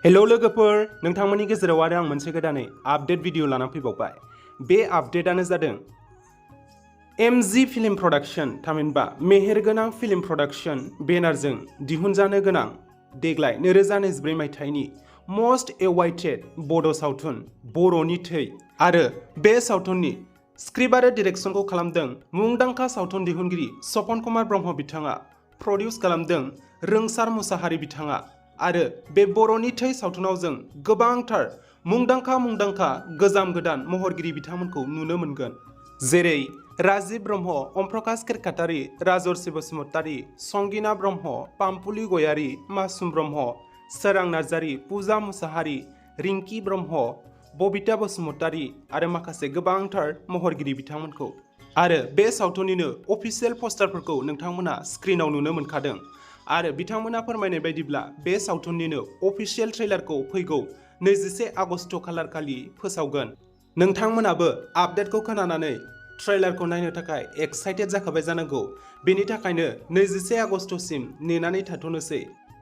Hello लोगोफोर नोंथांमोननि गेजेराव आरो आं मोनसे गोदानै आपडेट भिडिअ लाना फैबावबाय। बे आपडेटानो जादों एमजि फिल्म प्रडाक्शन थामहिनबा मेहेरगोनां फिल्म प्रडाक्शन बेनारजों दिहुनजानो गोनां देग्लाय 2024 मायथाइनि मस्ट एवाइटेड बड' सावथुन बर'नि थै आरो बे सावथुननि स्क्रिप्ट आरो डिरेक्शनखौ खालामदों मुंदांखा सावथुन दिहुनगिरि सपन कुमार ब्रह्म बिथाङा, प्रडिउस खालामदों रोंसार मुसाहारि बिथाङा आरो बे बर'नि थै सावथुनाव जों गोबांथार मुंदांखा गोजाम गोदान महरगिरि बिथांमोनखौ नुनो मोनगोन। जेरै राजिब ब्रह्म, अमप्रकाश केरकाटारि, राजर्षि बसुमतारी, संगिना ब्रह्म, पाम्पुलि गयारी, मासुम ब्रह्म, सोरां नार्जारी, पूजा मुसाहारि, रिंकी ब्रह्म, बबिता बसुमतारी आरो माखासे गोबांथार महरगिरि बिथांमोनखौ। आरो बे सावथुननिनो अफिसियेल पस्टारफोरखौ नोंथांमोना स्क्रिनाव नुनो मोनखादों। आरो बिथांमोना फोरमायनाय बायदिब्ला बे सावथुननिनो अफिसियेल ट्रेलारखौ फैगौ 21 आगस्ट खालार खालि फोसावगोन। नोंथांमोनाबो आपडेटखौ खोनानानै ट्रेलारखौ नायनो थाखाय एक्साइटेड जाखाबाय जानांगौ। बेनि थाखायनो 21 आगस्टसिम नेनानै थाथ'नोसै।